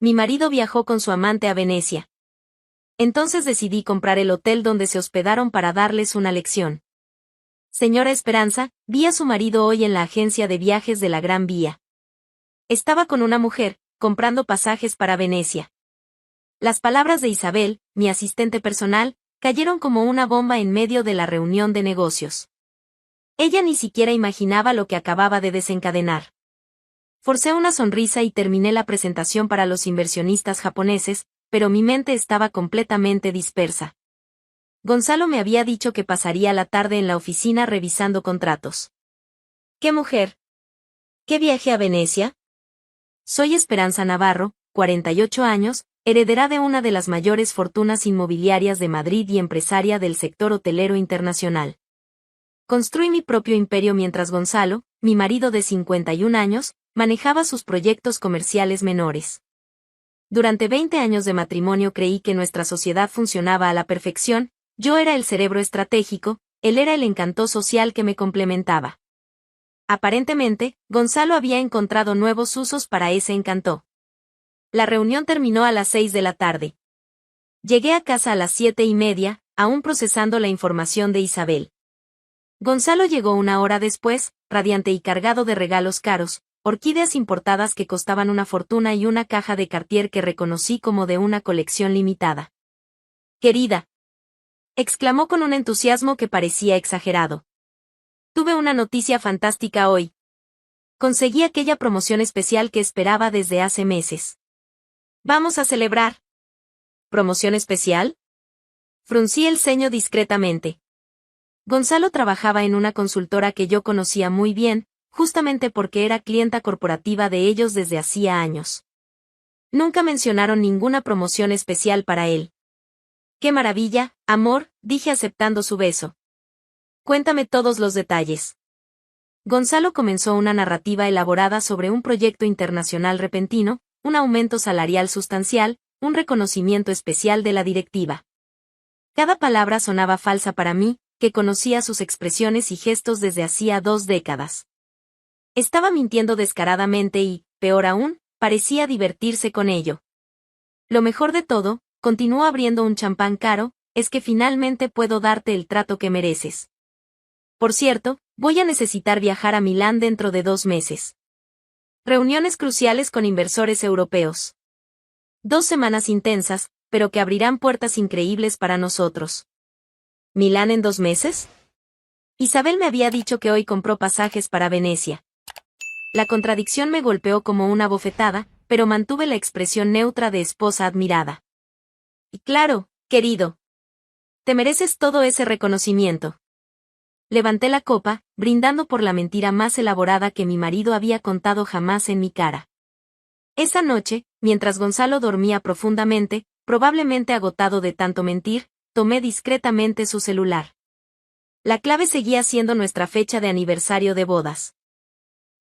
mi marido viajó con su amante a Venecia. Entonces decidí comprar el hotel donde se hospedaron para darles una lección. Señora Esperanza, vi a su marido hoy en la agencia de viajes de la Gran Vía. Estaba con una mujer, comprando pasajes para Venecia. Las palabras de Isabel, mi asistente personal, cayeron como una bomba en medio de la reunión de negocios. Ella ni siquiera imaginaba lo que acababa de desencadenar. Forcé una sonrisa y terminé la presentación para los inversionistas japoneses, pero mi mente estaba completamente dispersa. Gonzalo me había dicho que pasaría la tarde en la oficina revisando contratos. ¿Qué mujer? ¿Qué viaje a Venecia? Soy Esperanza Navarro, 48 años, heredera de una de las mayores fortunas inmobiliarias de Madrid y empresaria del sector hotelero internacional. Construí mi propio imperio mientras Gonzalo, mi marido de 51 años, manejaba sus proyectos comerciales menores. Durante 20 años de matrimonio creí que nuestra sociedad funcionaba a la perfección, yo era el cerebro estratégico, él era el encanto social que me complementaba. Aparentemente, Gonzalo había encontrado nuevos usos para ese encanto. La reunión terminó a las 6 de la tarde. Llegué a casa a las 7:30, aún procesando la información de Isabel. Gonzalo llegó una hora después, radiante y cargado de regalos caros, orquídeas importadas que costaban una fortuna y una caja de Cartier que reconocí como de una colección limitada. «Querida», exclamó con un entusiasmo que parecía exagerado. «Tuve una noticia fantástica hoy. Conseguí aquella promoción especial que esperaba desde hace meses. Vamos a celebrar». «¿Promoción especial?». Fruncí el ceño discretamente. Gonzalo trabajaba en una consultora que yo conocía muy bien, justamente porque era clienta corporativa de ellos desde hacía años. Nunca mencionaron ninguna promoción especial para él. «¡Qué maravilla, amor!», dije aceptando su beso. «Cuéntame todos los detalles». Gonzalo comenzó una narrativa elaborada sobre un proyecto internacional repentino, un aumento salarial sustancial, un reconocimiento especial de la directiva. Cada palabra sonaba falsa para mí, que conocía sus expresiones y gestos desde hacía 2 décadas. Estaba mintiendo descaradamente y, peor aún, parecía divertirse con ello. Lo mejor de todo, continuó abriendo un champán caro, es que finalmente puedo darte el trato que mereces. Por cierto, voy a necesitar viajar a Milán dentro de 2 meses. Reuniones cruciales con inversores europeos. 2 semanas intensas, pero que abrirán puertas increíbles para nosotros. ¿Milán en 2 meses? Isabel me había dicho que hoy compró pasajes para Venecia. La contradicción me golpeó como una bofetada, pero mantuve la expresión neutra de esposa admirada. Y claro, querido. Te mereces todo ese reconocimiento. Levanté la copa, brindando por la mentira más elaborada que mi marido había contado jamás en mi cara. Esa noche, mientras Gonzalo dormía profundamente, probablemente agotado de tanto mentir, tomé discretamente su celular. La clave seguía siendo nuestra fecha de aniversario de bodas.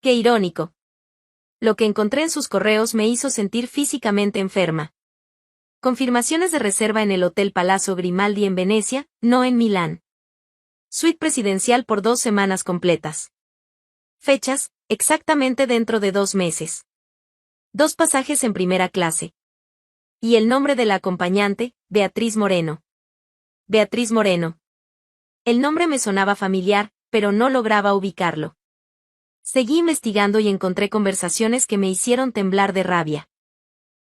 ¡Qué irónico! Lo que encontré en sus correos me hizo sentir físicamente enferma. Confirmaciones de reserva en el Hotel Palazzo Grimaldi en Venecia, no en Milán. Suite presidencial por 2 semanas completas. Fechas, exactamente dentro de 2 meses. 2 pasajes en primera clase. Y el nombre de la acompañante, Beatriz Moreno. Beatriz Moreno. El nombre me sonaba familiar, pero no lograba ubicarlo. Seguí investigando y encontré conversaciones que me hicieron temblar de rabia.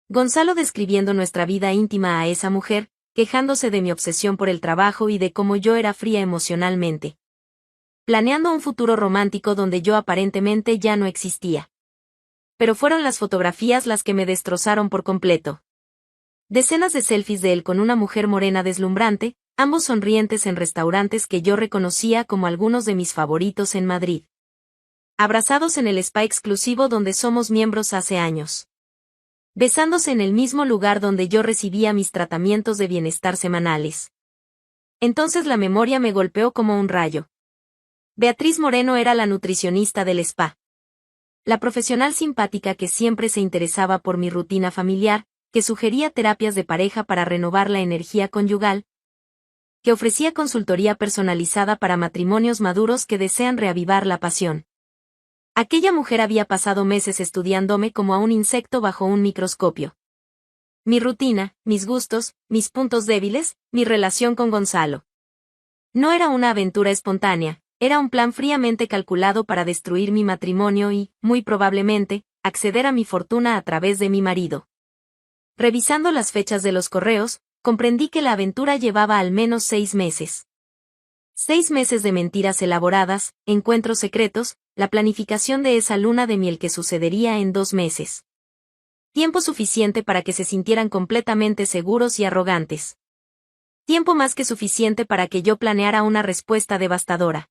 Gonzalo describiendo nuestra vida íntima a esa mujer, quejándose de mi obsesión por el trabajo y de cómo yo era fría emocionalmente. Planeando un futuro romántico donde yo aparentemente ya no existía. Pero fueron las fotografías las que me destrozaron por completo. Decenas de selfies de él con una mujer morena deslumbrante, ambos sonrientes en restaurantes que yo reconocía como algunos de mis favoritos en Madrid. Abrazados en el spa exclusivo donde somos miembros hace años. Besándose en el mismo lugar donde yo recibía mis tratamientos de bienestar semanales. Entonces la memoria me golpeó como un rayo. Beatriz Moreno era la nutricionista del spa. La profesional simpática que siempre se interesaba por mi rutina familiar, que sugería terapias de pareja para renovar la energía conyugal, que ofrecía consultoría personalizada para matrimonios maduros que desean reavivar la pasión. Aquella mujer había pasado meses estudiándome como a un insecto bajo un microscopio. mi rutina, mis gustos, mis puntos débiles, mi relación con Gonzalo. No era una aventura espontánea, era un plan fríamente calculado para destruir mi matrimonio y, muy probablemente, acceder a mi fortuna a través de mi marido. Revisando las fechas de los correos, comprendí que la aventura llevaba al menos 6 meses. 6 meses de mentiras elaboradas, encuentros secretos, la planificación de esa luna de miel que sucedería en 2 meses. Tiempo suficiente para que se sintieran completamente seguros y arrogantes. Tiempo más que suficiente para que yo planeara una respuesta devastadora.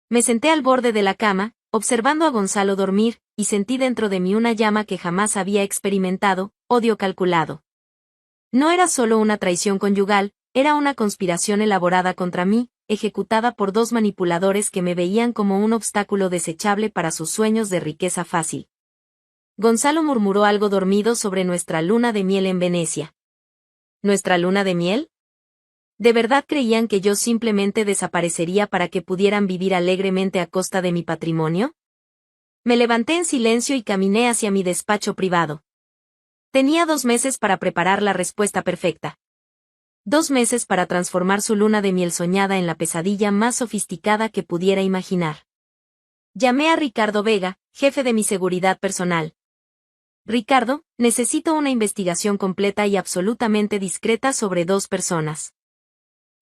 Me senté al borde de la cama, observando a Gonzalo dormir, y sentí dentro de mí una llama que jamás había experimentado, odio calculado. No era solo una traición conyugal, era una conspiración elaborada contra mí, ejecutada por 2 manipuladores que me veían como un obstáculo desechable para sus sueños de riqueza fácil. Gonzalo murmuró algo dormido sobre nuestra luna de miel en Venecia. ¿Nuestra luna de miel? ¿De verdad creían que yo simplemente desaparecería para que pudieran vivir alegremente a costa de mi patrimonio? Me levanté en silencio y caminé hacia mi despacho privado. Tenía 2 meses para preparar la respuesta perfecta. 2 meses para transformar su luna de miel soñada en la pesadilla más sofisticada que pudiera imaginar. Llamé a Ricardo Vega, jefe de mi seguridad personal. Ricardo, necesito una investigación completa y absolutamente discreta sobre 2 personas.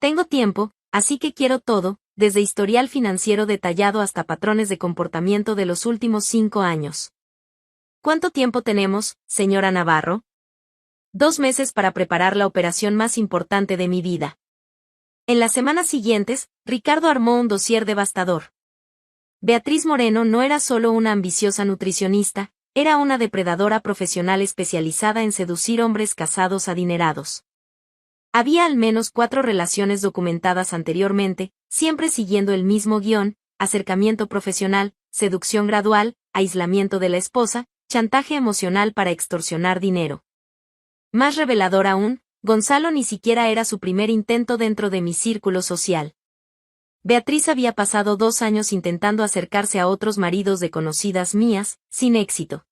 Tengo tiempo, así que quiero todo, desde historial financiero detallado hasta patrones de comportamiento de los últimos 5 años. ¿Cuánto tiempo tenemos, señora Navarro? 2 meses para preparar la operación más importante de mi vida. En las semanas siguientes, Ricardo armó un dossier devastador. Beatriz Moreno no era solo una ambiciosa nutricionista, era una depredadora profesional especializada en seducir hombres casados adinerados. Había al menos 4 relaciones documentadas anteriormente, siempre siguiendo el mismo guión: acercamiento profesional, seducción gradual, aislamiento de la esposa, chantaje emocional para extorsionar dinero. Más revelador aún, Gonzalo ni siquiera era su primer intento dentro de mi círculo social. Beatriz había pasado 2 años intentando acercarse a otros maridos de conocidas mías, sin éxito.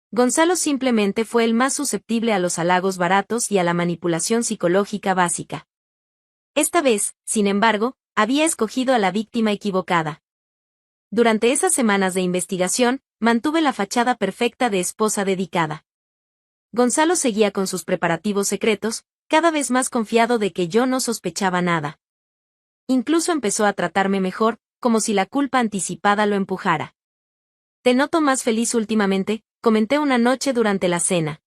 Gonzalo simplemente fue el más susceptible a los halagos baratos y a la manipulación psicológica básica. Esta vez, sin embargo, había escogido a la víctima equivocada. Durante esas semanas de investigación, mantuve la fachada perfecta de esposa dedicada. Gonzalo seguía con sus preparativos secretos, cada vez más confiado de que yo no sospechaba nada. Incluso empezó a tratarme mejor, como si la culpa anticipada lo empujara. «Te noto más feliz últimamente», comenté una noche durante la cena.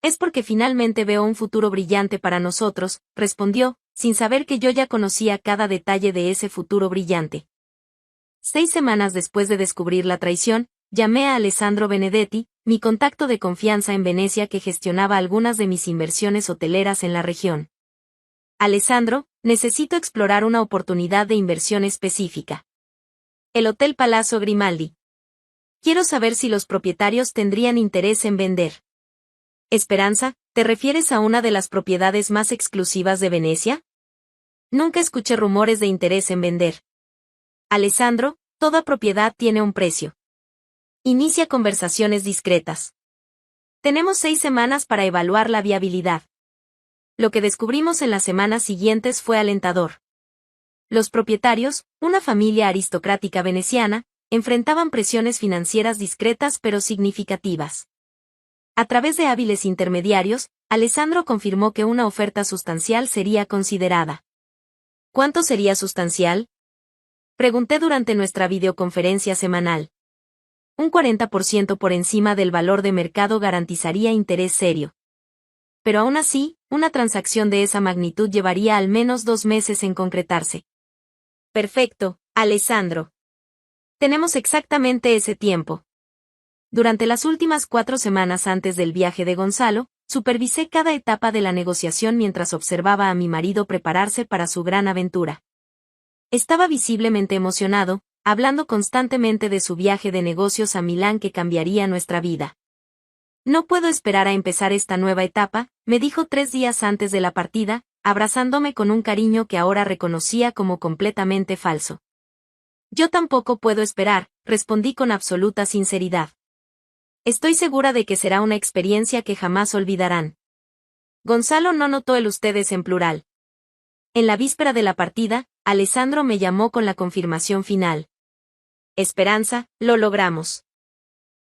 «Es porque finalmente veo un futuro brillante para nosotros», respondió, sin saber que yo ya conocía cada detalle de ese futuro brillante. 6 semanas después de descubrir la traición, llamé a Alessandro Benedetti, mi contacto de confianza en Venecia que gestionaba algunas de mis inversiones hoteleras en la región. «Alessandro, necesito explorar una oportunidad de inversión específica. El Hotel Palazzo Grimaldi. Quiero saber si los propietarios tendrían interés en vender». «Esperanza, ¿te refieres a una de las propiedades más exclusivas de Venecia?» «Nunca escuché rumores de interés en vender». «Alessandro, toda propiedad tiene un precio. Inicia conversaciones discretas. Tenemos 6 semanas para evaluar la viabilidad». Lo que descubrimos en las semanas siguientes fue alentador. Los propietarios, una familia aristocrática veneciana, enfrentaban presiones financieras discretas pero significativas. A través de hábiles intermediarios, Alessandro confirmó que una oferta sustancial sería considerada. «¿Cuánto sería sustancial?», pregunté durante nuestra videoconferencia semanal. «Un 40% por encima del valor de mercado garantizaría interés serio. Pero aún así, una transacción de esa magnitud llevaría al menos 2 meses en concretarse». «Perfecto, Alessandro. Tenemos exactamente ese tiempo». Durante las últimas 4 semanas antes del viaje de Gonzalo, supervisé cada etapa de la negociación mientras observaba a mi marido prepararse para su gran aventura. Estaba visiblemente emocionado, hablando constantemente de su viaje de negocios a Milán que cambiaría nuestra vida. «No puedo esperar a empezar esta nueva etapa», me dijo 3 días antes de la partida, abrazándome con un cariño que ahora reconocía como completamente falso. «Yo tampoco puedo esperar», respondí con absoluta sinceridad. «Estoy segura de que será una experiencia que jamás olvidarán». Gonzalo no notó el ustedes en plural. En la víspera de la partida, Alessandro me llamó con la confirmación final. Esperanza, lo logramos.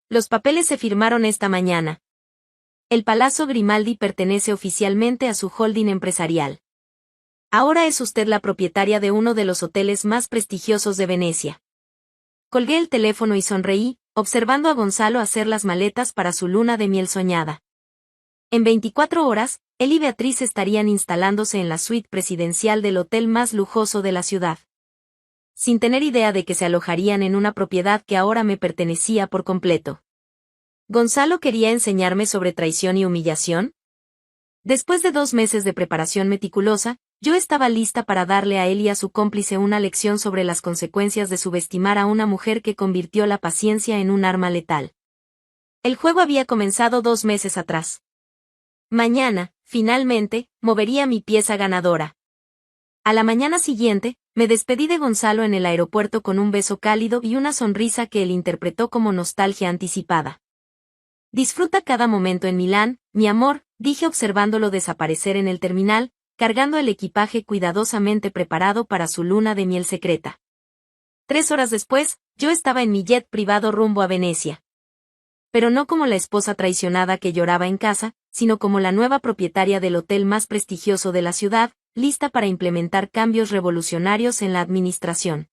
Los papeles se firmaron esta mañana. El Palazzo Grimaldi pertenece oficialmente a su holding empresarial. Ahora es usted la propietaria de uno de los hoteles más prestigiosos de Venecia. Colgué el teléfono y sonreí, observando a Gonzalo hacer las maletas para su luna de miel soñada. En 24 horas, él y Beatriz estarían instalándose en la suite presidencial del hotel más lujoso de la ciudad. Sin tener idea de que se alojarían en una propiedad que ahora me pertenecía por completo. ¿Gonzalo quería enseñarme sobre traición y humillación? Después de 2 meses de preparación meticulosa, yo estaba lista para darle a él y a su cómplice una lección sobre las consecuencias de subestimar a una mujer que convirtió la paciencia en un arma letal. El juego había comenzado 2 meses atrás. Mañana, finalmente, movería mi pieza ganadora. A la mañana siguiente, me despedí de Gonzalo en el aeropuerto con un beso cálido y una sonrisa que él interpretó como nostalgia anticipada. Disfruta cada momento en Milán, mi amor, dije observándolo desaparecer en el terminal, cargando el equipaje cuidadosamente preparado para su luna de miel secreta. 3 horas después, yo estaba en mi jet privado rumbo a Venecia. Pero no como la esposa traicionada que lloraba en casa, sino como la nueva propietaria del hotel más prestigioso de la ciudad, lista para implementar cambios revolucionarios en la administración.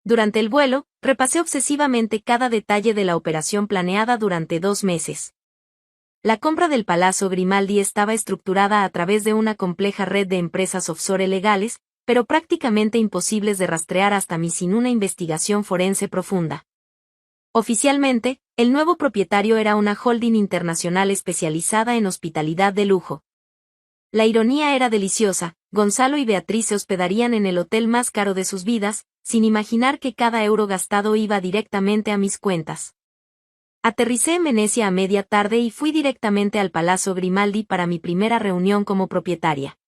Durante el vuelo, repasé obsesivamente cada detalle de la operación planeada durante 2 meses. La compra del Palazzo Grimaldi estaba estructurada a través de una compleja red de empresas offshore legales, pero prácticamente imposibles de rastrear hasta mí sin una investigación forense profunda. Oficialmente, el nuevo propietario era una holding internacional especializada en hospitalidad de lujo. La ironía era deliciosa, Gonzalo y Beatriz se hospedarían en el hotel más caro de sus vidas, sin imaginar que cada euro gastado iba directamente a mis cuentas. Aterricé en Venecia a media tarde y fui directamente al Palazzo Grimaldi para mi primera reunión como propietaria.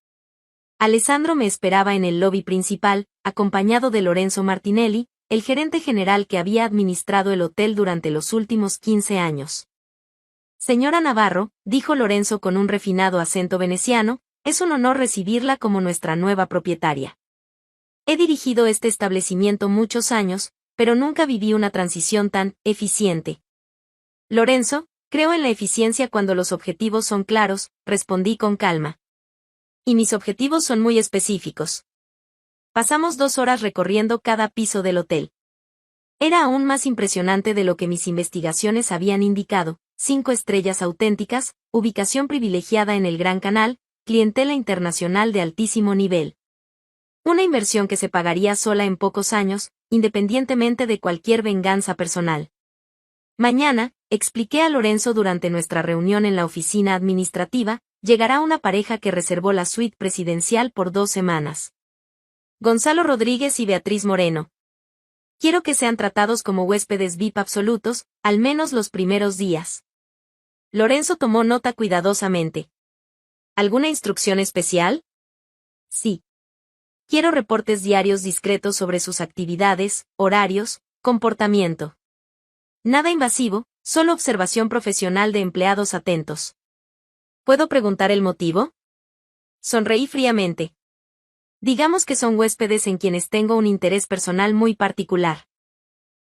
Alessandro me esperaba en el lobby principal, acompañado de Lorenzo Martinelli, el gerente general que había administrado el hotel durante los últimos 15 años. Señora Navarro, dijo Lorenzo con un refinado acento veneciano, es un honor recibirla como nuestra nueva propietaria. He dirigido este establecimiento muchos años, pero nunca viví una transición tan eficiente. Lorenzo, creo en la eficiencia cuando los objetivos son claros, respondí con calma. Y mis objetivos son muy específicos. Pasamos 2 horas recorriendo cada piso del hotel. Era aún más impresionante de lo que mis investigaciones habían indicado: 5 estrellas auténticas, ubicación privilegiada en el Gran Canal, clientela internacional de altísimo nivel. Una inversión que se pagaría sola en pocos años, independientemente de cualquier venganza personal. Mañana, expliqué a Lorenzo durante nuestra reunión en la oficina administrativa, llegará una pareja que reservó la suite presidencial por 2 semanas. Gonzalo Rodríguez y Beatriz Moreno. Quiero que sean tratados como huéspedes VIP absolutos, al menos los primeros días. Lorenzo tomó nota cuidadosamente. ¿Alguna instrucción especial? Sí. Quiero reportes diarios discretos sobre sus actividades, horarios, comportamiento. Nada invasivo, solo observación profesional de empleados atentos. ¿Puedo preguntar el motivo? Sonreí fríamente. Digamos que son huéspedes en quienes tengo un interés personal muy particular.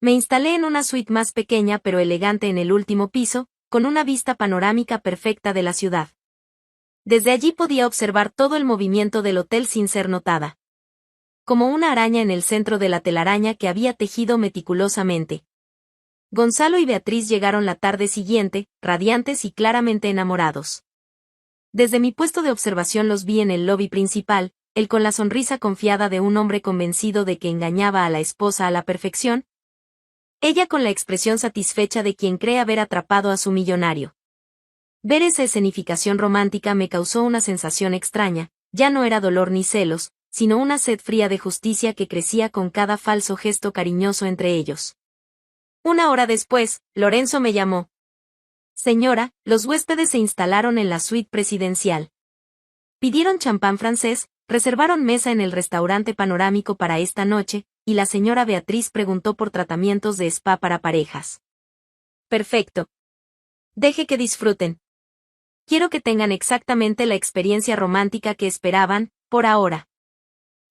Me instalé en una suite más pequeña pero elegante en el último piso, con una vista panorámica perfecta de la ciudad. Desde allí podía observar todo el movimiento del hotel sin ser notada. Como una araña en el centro de la telaraña que había tejido meticulosamente. Gonzalo y Beatriz llegaron la tarde siguiente, radiantes y claramente enamorados. Desde mi puesto de observación los vi en el lobby principal, él con la sonrisa confiada de un hombre convencido de que engañaba a la esposa a la perfección. Ella con la expresión satisfecha de quien cree haber atrapado a su millonario. Ver esa escenificación romántica me causó una sensación extraña, ya no era dolor ni celos, sino una sed fría de justicia que crecía con cada falso gesto cariñoso entre ellos. 1 hora después, Lorenzo me llamó. Señora, los huéspedes se instalaron en la suite presidencial. Pidieron champán francés, reservaron mesa en el restaurante panorámico para esta noche, y la señora Beatriz preguntó por tratamientos de spa para parejas. Perfecto. Deje que disfruten. Quiero que tengan exactamente la experiencia romántica que esperaban, por ahora.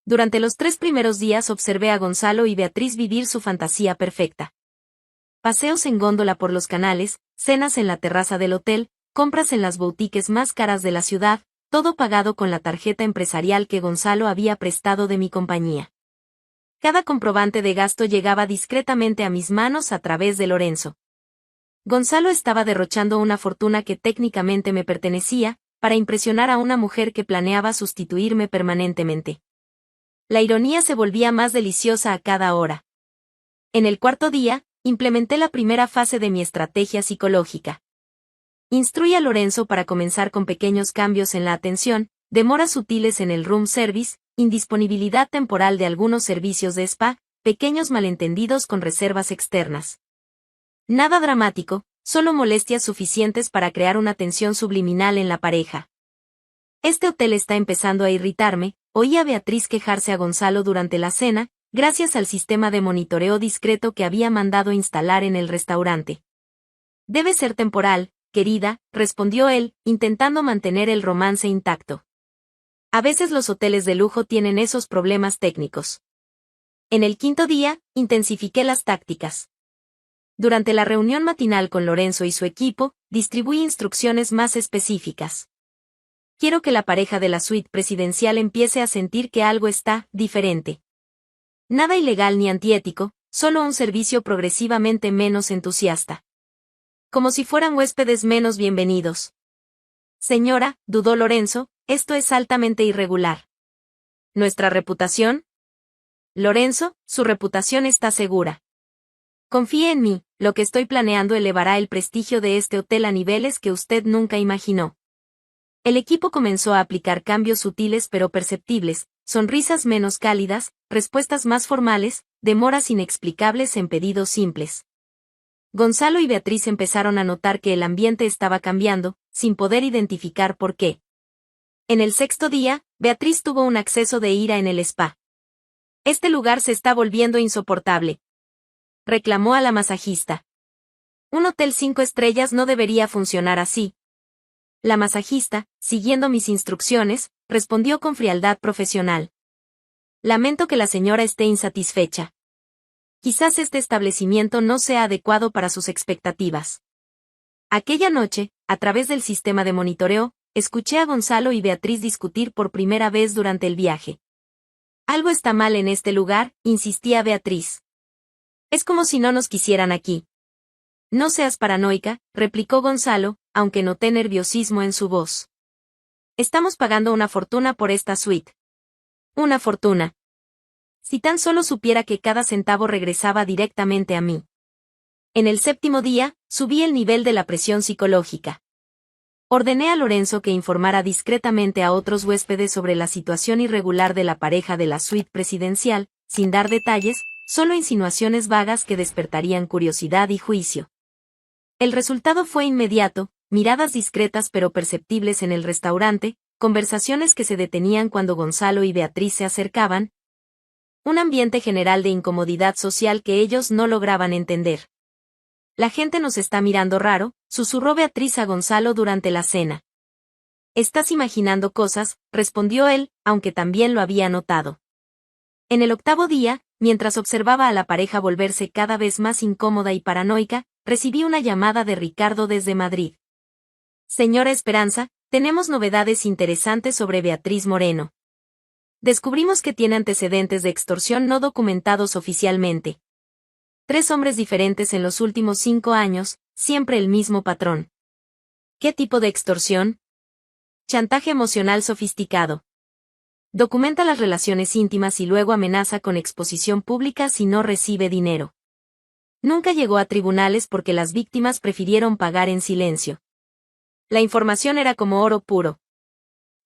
Durante los 3 primeros días observé a Gonzalo y Beatriz vivir su fantasía perfecta. Paseos en góndola por los canales, cenas en la terraza del hotel, compras en las boutiques más caras de la ciudad, todo pagado con la tarjeta empresarial que Gonzalo había prestado de mi compañía. Cada comprobante de gasto llegaba discretamente a mis manos a través de Lorenzo. Gonzalo estaba derrochando una fortuna que técnicamente me pertenecía, para impresionar a una mujer que planeaba sustituirme permanentemente. La ironía se volvía más deliciosa a cada hora. En el cuarto día, implementé la primera fase de mi estrategia psicológica. Instruí a Lorenzo para comenzar con pequeños cambios en la atención, demoras sutiles en el room service, indisponibilidad temporal de algunos servicios de spa, pequeños malentendidos con reservas externas. Nada dramático, solo molestias suficientes para crear una tensión subliminal en la pareja. Este hotel está empezando a irritarme, oí a Beatriz quejarse a Gonzalo durante la cena, gracias al sistema de monitoreo discreto que había mandado instalar en el restaurante. Debe ser temporal, querida, respondió él, intentando mantener el romance intacto. A veces los hoteles de lujo tienen esos problemas técnicos. En el quinto día, intensifiqué las tácticas. Durante la reunión matinal con Lorenzo y su equipo, distribuí instrucciones más específicas. Quiero que la pareja de la suite presidencial empiece a sentir que algo está diferente. Nada ilegal ni antiético, solo un servicio progresivamente menos entusiasta. Como si fueran huéspedes menos bienvenidos. Señora, dudó Lorenzo, esto es altamente irregular. ¿Nuestra reputación? Lorenzo, su reputación está segura. Confíe en mí, lo que estoy planeando elevará el prestigio de este hotel a niveles que usted nunca imaginó. El equipo comenzó a aplicar cambios sutiles pero perceptibles, sonrisas menos cálidas, respuestas más formales, demoras inexplicables en pedidos simples. Gonzalo y Beatriz empezaron a notar que el ambiente estaba cambiando, sin poder identificar por qué. En el sexto día, Beatriz tuvo un acceso de ira en el spa. Este lugar se está volviendo insoportable, reclamó a la masajista. Un hotel 5 estrellas no debería funcionar así. La masajista, siguiendo mis instrucciones, respondió con frialdad profesional. Lamento que la señora esté insatisfecha. Quizás este establecimiento no sea adecuado para sus expectativas. Aquella noche, a través del sistema de monitoreo, escuché a Gonzalo y Beatriz discutir por primera vez durante el viaje. Algo está mal en este lugar, insistía Beatriz. Es como si no nos quisieran aquí. No seas paranoica, replicó Gonzalo, aunque noté nerviosismo en su voz. Estamos pagando una fortuna por esta suite. Una fortuna. Si tan solo supiera que cada centavo regresaba directamente a mí. En el séptimo día, subí el nivel de la presión psicológica. Ordené a Lorenzo que informara discretamente a otros huéspedes sobre la situación irregular de la pareja de la suite presidencial, sin dar detalles, solo insinuaciones vagas que despertarían curiosidad y juicio. El resultado fue inmediato, miradas discretas pero perceptibles en el restaurante, conversaciones que se detenían cuando Gonzalo y Beatriz se acercaban, un ambiente general de incomodidad social que ellos no lograban entender. La gente nos está mirando raro, susurró Beatriz a Gonzalo durante la cena. Estás imaginando cosas, respondió él, aunque también lo había notado. En el octavo día, mientras observaba a la pareja volverse cada vez más incómoda y paranoica, recibí una llamada de Ricardo desde Madrid. Señora Esperanza, tenemos novedades interesantes sobre Beatriz Moreno. Descubrimos que tiene antecedentes de extorsión no documentados oficialmente. 3 hombres diferentes en los últimos 5 años, siempre el mismo patrón. ¿Qué tipo de extorsión? Chantaje emocional sofisticado. Documenta las relaciones íntimas y luego amenaza con exposición pública si no recibe dinero. Nunca llegó a tribunales porque las víctimas prefirieron pagar en silencio. La información era como oro puro.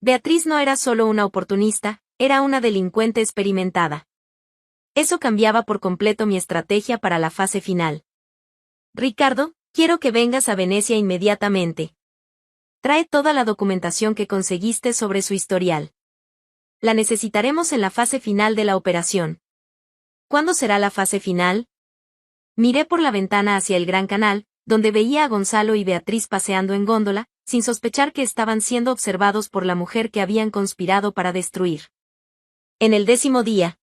Beatriz no era solo una oportunista, era una delincuente experimentada. Eso cambiaba por completo mi estrategia para la fase final. Ricardo, quiero que vengas a Venecia inmediatamente. Trae toda la documentación que conseguiste sobre su historial. La necesitaremos en la fase final de la operación. ¿Cuándo será la fase final? Miré por la ventana hacia el Gran Canal, donde veía a Gonzalo y Beatriz paseando en góndola, sin sospechar que estaban siendo observados por la mujer que habían conspirado para destruir. En el 10º día,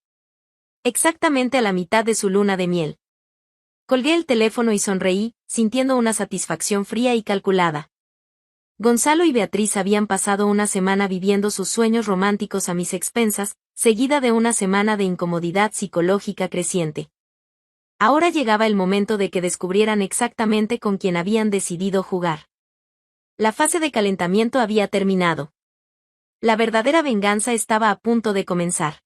exactamente a la mitad de su luna de miel, colgué el teléfono y sonreí, sintiendo una satisfacción fría y calculada. Gonzalo y Beatriz habían pasado una semana viviendo sus sueños románticos a mis expensas, seguida de una semana de incomodidad psicológica creciente. Ahora llegaba el momento de que descubrieran exactamente con quién habían decidido jugar. La fase de calentamiento había terminado. La verdadera venganza estaba a punto de comenzar.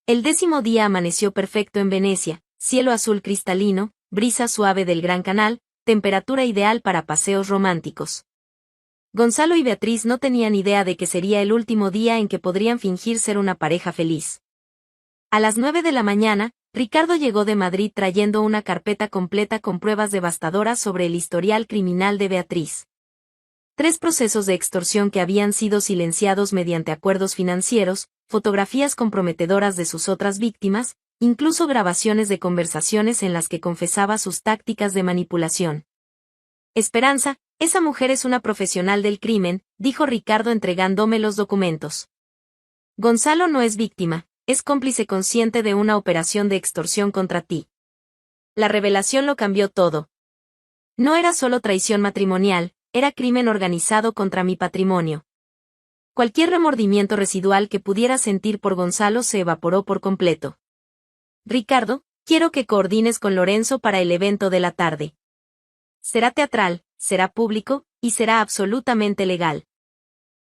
El 10º día amaneció perfecto en Venecia, cielo azul cristalino, brisa suave del Gran Canal, temperatura ideal para paseos románticos. Gonzalo y Beatriz no tenían idea de que sería el último día en que podrían fingir ser una pareja feliz. A las 9 de la mañana, Ricardo llegó de Madrid trayendo una carpeta completa con pruebas devastadoras sobre el historial criminal de Beatriz. 3 procesos de extorsión que habían sido silenciados mediante acuerdos financieros, fotografías comprometedoras de sus otras víctimas, incluso grabaciones de conversaciones en las que confesaba sus tácticas de manipulación. Esperanza, esa mujer es una profesional del crimen, dijo Ricardo entregándome los documentos. Gonzalo no es víctima, es cómplice consciente de una operación de extorsión contra ti. La revelación lo cambió todo. No era solo traición matrimonial, era crimen organizado contra mi patrimonio. Cualquier remordimiento residual que pudiera sentir por Gonzalo se evaporó por completo. Ricardo, quiero que coordines con Lorenzo para el evento de la tarde. Será teatral, será público, y será absolutamente legal.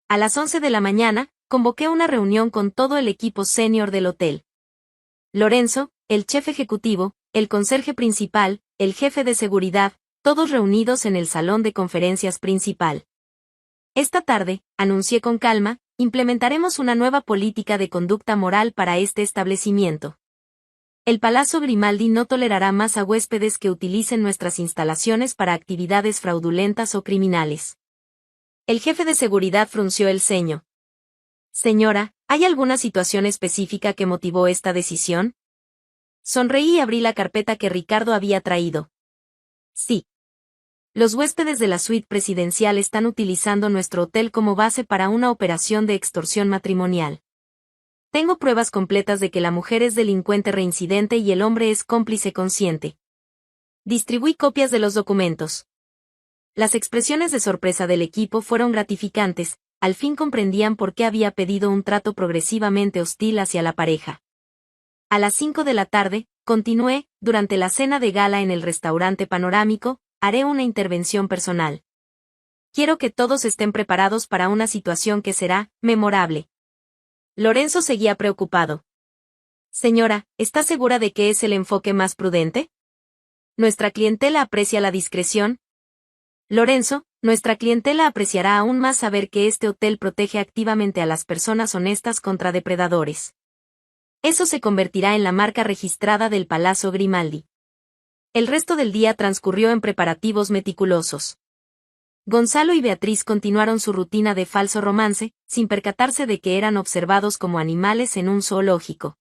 A las 11 de la mañana, convoqué una reunión con todo el equipo senior del hotel. Lorenzo, el chef ejecutivo, el conserje principal, el jefe de seguridad, todos reunidos en el salón de conferencias principal. Esta tarde, anuncié con calma, implementaremos una nueva política de conducta moral para este establecimiento. El Palazzo Grimaldi no tolerará más a huéspedes que utilicen nuestras instalaciones para actividades fraudulentas o criminales. El jefe de seguridad frunció el ceño. Señora, ¿hay alguna situación específica que motivó esta decisión? Sonreí y abrí la carpeta que Ricardo había traído. Sí. Los huéspedes de la suite presidencial están utilizando nuestro hotel como base para una operación de extorsión matrimonial. Tengo pruebas completas de que la mujer es delincuente reincidente y el hombre es cómplice consciente. Distribuí copias de los documentos. Las expresiones de sorpresa del equipo fueron gratificantes, al fin comprendían por qué había pedido un trato progresivamente hostil hacia la pareja. A las 5 de la tarde, continué, durante la cena de gala en el restaurante panorámico, haré una intervención personal. Quiero que todos estén preparados para una situación que será memorable. Lorenzo seguía preocupado. Señora, ¿está segura de que es el enfoque más prudente? ¿Nuestra clientela aprecia la discreción? Lorenzo, nuestra clientela apreciará aún más saber que este hotel protege activamente a las personas honestas contra depredadores. Eso se convertirá en la marca registrada del Palazzo Grimaldi. El resto del día transcurrió en preparativos meticulosos. Gonzalo y Beatriz continuaron su rutina de falso romance, sin percatarse de que eran observados como animales en un zoológico.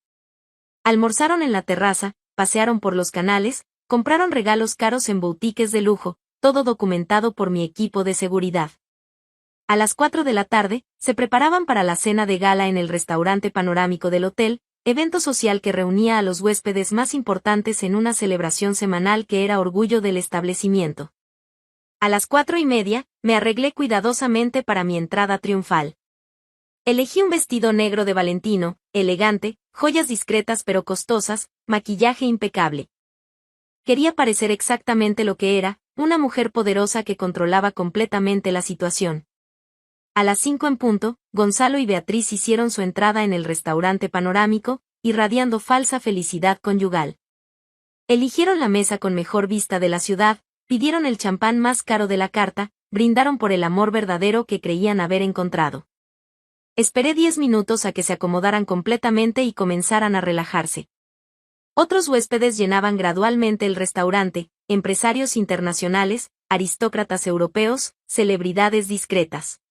Almorzaron en la terraza, pasearon por los canales, compraron regalos caros en boutiques de lujo, todo documentado por mi equipo de seguridad. A las 4 de la tarde, se preparaban para la cena de gala en el restaurante panorámico del hotel, evento social que reunía a los huéspedes más importantes en una celebración semanal que era orgullo del establecimiento. A las 4:30, me arreglé cuidadosamente para mi entrada triunfal. Elegí un vestido negro de Valentino, elegante, joyas discretas pero costosas, maquillaje impecable. Quería parecer exactamente lo que era, una mujer poderosa que controlaba completamente la situación. A las 5 en punto, Gonzalo y Beatriz hicieron su entrada en el restaurante panorámico, irradiando falsa felicidad conyugal. Eligieron la mesa con mejor vista de la ciudad, pidieron el champán más caro de la carta, brindaron por el amor verdadero que creían haber encontrado. Esperé 10 minutos a que se acomodaran completamente y comenzaran a relajarse. Otros huéspedes llenaban gradualmente el restaurante, empresarios internacionales, aristócratas europeos, celebridades discretas.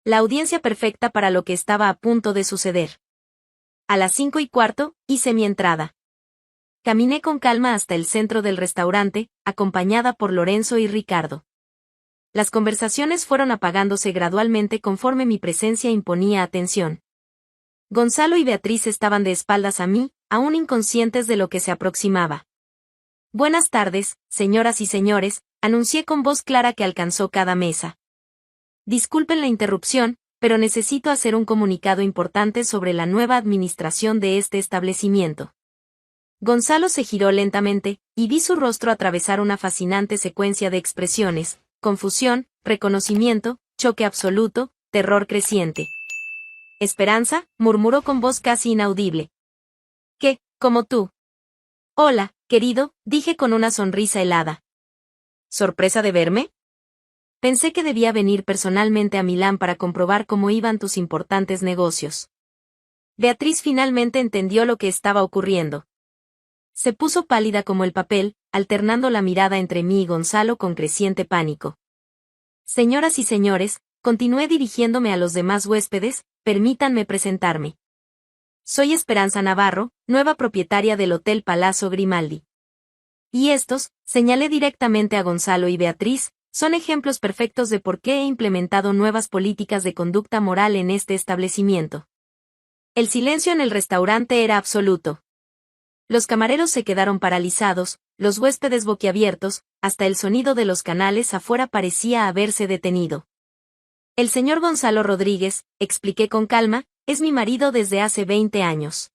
La audiencia perfecta para lo que estaba a punto de suceder. A las 5:15, hice mi entrada. Caminé con calma hasta el centro del restaurante, acompañada por Lorenzo y Ricardo. Las conversaciones fueron apagándose gradualmente conforme mi presencia imponía atención. Gonzalo y Beatriz estaban de espaldas a mí, aún inconscientes de lo que se aproximaba. Buenas tardes, señoras y señores, anuncié con voz clara que alcanzó cada mesa. Disculpen la interrupción, pero necesito hacer un comunicado importante sobre la nueva administración de este establecimiento. Gonzalo se giró lentamente, y vi su rostro atravesar una fascinante secuencia de expresiones: confusión, reconocimiento, choque absoluto, terror creciente. Esperanza, murmuró con voz casi inaudible. ¿Qué, como tú? Hola, querido, dije con una sonrisa helada. ¿Sorpresa de verme? Pensé que debía venir personalmente a Milán para comprobar cómo iban tus importantes negocios. Beatriz finalmente entendió lo que estaba ocurriendo. Se puso pálida como el papel, alternando la mirada entre mí y Gonzalo con creciente pánico. Señoras y señores, continué dirigiéndome a los demás huéspedes, permítanme presentarme. Soy Esperanza Navarro, nueva propietaria del Hotel Palazzo Grimaldi. Y estos, señalé directamente a Gonzalo y Beatriz, son ejemplos perfectos de por qué he implementado nuevas políticas de conducta moral en este establecimiento. El silencio en el restaurante era absoluto. Los camareros se quedaron paralizados, los huéspedes boquiabiertos, hasta el sonido de los canales afuera parecía haberse detenido. El señor Gonzalo Rodríguez, expliqué con calma, es mi marido desde hace 20 años.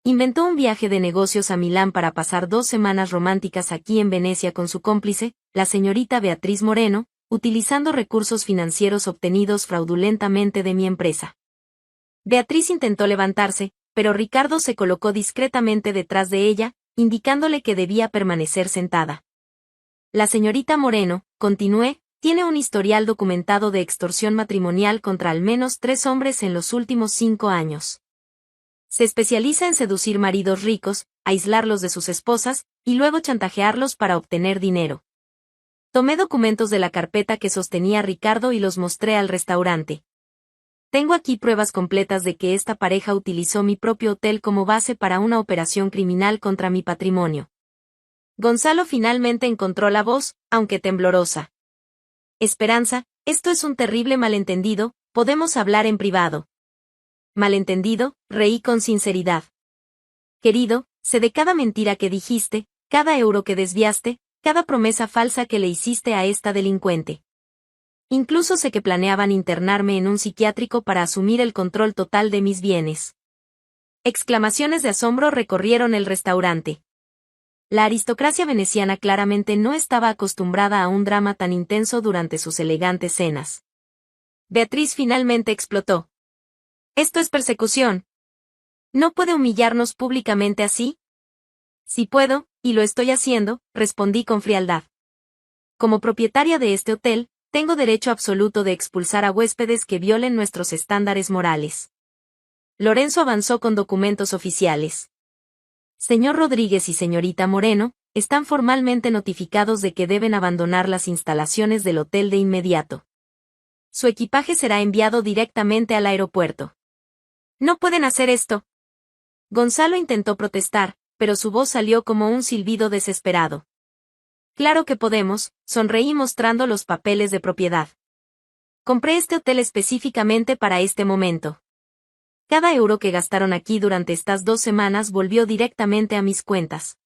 Inventó un viaje de negocios a Milán para pasar 2 semanas románticas aquí en Venecia con su cómplice, la señorita Beatriz Moreno, utilizando recursos financieros obtenidos fraudulentamente de mi empresa. Beatriz intentó levantarse, pero Ricardo se colocó discretamente detrás de ella, indicándole que debía permanecer sentada. La señorita Moreno, continué, tiene un historial documentado de extorsión matrimonial contra al menos 3 hombres en los últimos 5 años. Se especializa en seducir maridos ricos, aislarlos de sus esposas, y luego chantajearlos para obtener dinero. Tomé documentos de la carpeta que sostenía Ricardo y los mostré al restaurante. Tengo aquí pruebas completas de que esta pareja utilizó mi propio hotel como base para una operación criminal contra mi patrimonio. Gonzalo finalmente encontró la voz, aunque temblorosa. Esperanza, esto es un terrible malentendido, podemos hablar en privado. Malentendido, reí con sinceridad. Querido, sé de cada mentira que dijiste, cada euro que desviaste, cada promesa falsa que le hiciste a esta delincuente. Incluso sé que planeaban internarme en un psiquiátrico para asumir el control total de mis bienes. Exclamaciones de asombro recorrieron el restaurante. La aristocracia veneciana claramente no estaba acostumbrada a un drama tan intenso durante sus elegantes cenas. Beatriz finalmente explotó. Esto es persecución. ¿No puede humillarnos públicamente así? Sí puedo, y lo estoy haciendo, respondí con frialdad. Como propietaria de este hotel, tengo derecho absoluto de expulsar a huéspedes que violen nuestros estándares morales. Lorenzo avanzó con documentos oficiales. Señor Rodríguez y señorita Moreno, están formalmente notificados de que deben abandonar las instalaciones del hotel de inmediato. Su equipaje será enviado directamente al aeropuerto. No pueden hacer esto. Gonzalo intentó protestar, pero su voz salió como un silbido desesperado. Claro que podemos, sonreí mostrando los papeles de propiedad. Compré este hotel específicamente para este momento. Cada euro que gastaron aquí durante estas 2 semanas volvió directamente a mis cuentas.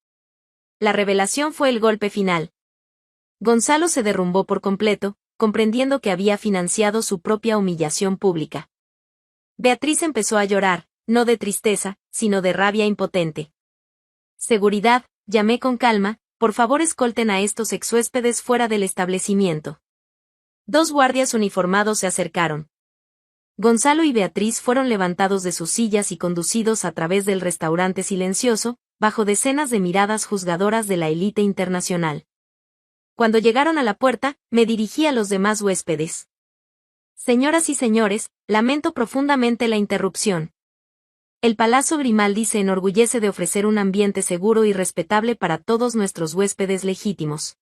La revelación fue el golpe final. Gonzalo se derrumbó por completo, comprendiendo que había financiado su propia humillación pública. Beatriz empezó a llorar, no de tristeza, sino de rabia impotente. Seguridad, llamé con calma, por favor escolten a estos exhuéspedes fuera del establecimiento. 2 guardias uniformados se acercaron. Gonzalo y Beatriz fueron levantados de sus sillas y conducidos a través del restaurante silencioso, bajo decenas de miradas juzgadoras de la élite internacional. Cuando llegaron a la puerta, me dirigí a los demás huéspedes. Señoras y señores, lamento profundamente la interrupción. El Palazzo Grimaldi se enorgullece de ofrecer un ambiente seguro y respetable para todos nuestros huéspedes legítimos.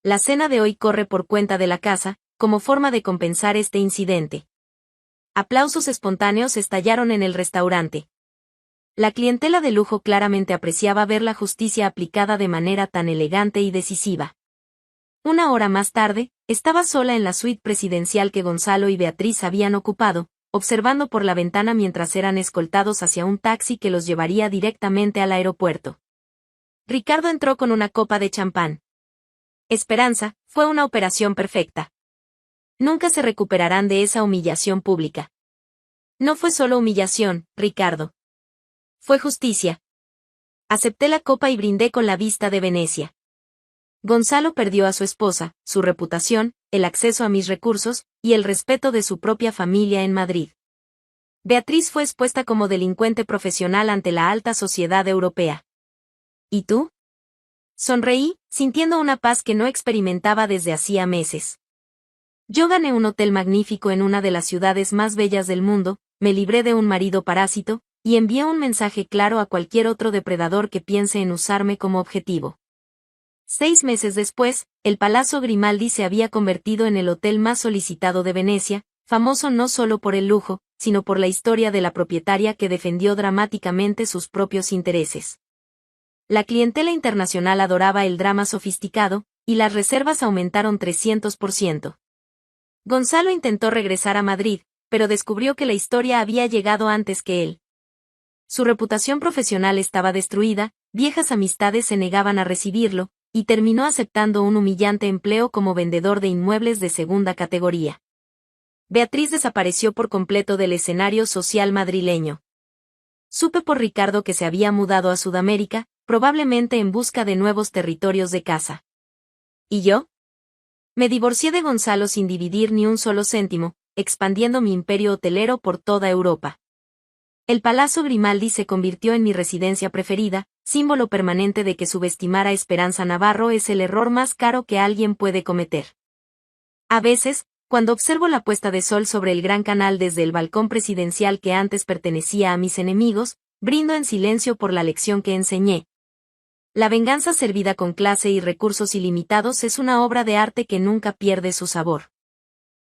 La cena de hoy corre por cuenta de la casa, como forma de compensar este incidente. Aplausos espontáneos estallaron en el restaurante. La clientela de lujo claramente apreciaba ver la justicia aplicada de manera tan elegante y decisiva. 1 hora más tarde, Estaba sola en la suite presidencial que Gonzalo y Beatriz habían ocupado, observando por la ventana mientras eran escoltados hacia un taxi que los llevaría directamente al aeropuerto. Ricardo entró con una copa de champán. Esperanza, fue una operación perfecta. Nunca se recuperarán de esa humillación pública. No fue solo humillación, Ricardo. Fue justicia. Acepté la copa y brindé con la vista de Venecia. Gonzalo perdió a su esposa, su reputación, el acceso a mis recursos, y el respeto de su propia familia en Madrid. Beatriz fue expuesta como delincuente profesional ante la alta sociedad europea. ¿Y tú? Sonreí, sintiendo una paz que no experimentaba desde hacía meses. Yo gané un hotel magnífico en una de las ciudades más bellas del mundo, me libré de un marido parásito, y envié un mensaje claro a cualquier otro depredador que piense en usarme como objetivo. 6 meses después, el Palazzo Grimaldi se había convertido en el hotel más solicitado de Venecia, famoso no solo por el lujo, sino por la historia de la propietaria que defendió dramáticamente sus propios intereses. La clientela internacional adoraba el drama sofisticado, y las reservas aumentaron 300%. Gonzalo intentó regresar a Madrid, pero descubrió que la historia había llegado antes que él. Su reputación profesional estaba destruida, viejas amistades se negaban a recibirlo, y terminó aceptando un humillante empleo como vendedor de inmuebles de segunda categoría. Beatriz desapareció por completo del escenario social madrileño. Supe por Ricardo que se había mudado a Sudamérica, probablemente en busca de nuevos territorios de caza. ¿Y yo? Me divorcié de Gonzalo sin dividir ni un solo céntimo, expandiendo mi imperio hotelero por toda Europa. El Palazzo Grimaldi se convirtió en mi residencia preferida, símbolo permanente de que subestimar a Esperanza Navarro es el error más caro que alguien puede cometer. A veces, cuando observo la puesta de sol sobre el Gran Canal desde el balcón presidencial que antes pertenecía a mis enemigos, brindo en silencio por la lección que enseñé. La venganza servida con clase y recursos ilimitados es una obra de arte que nunca pierde su sabor.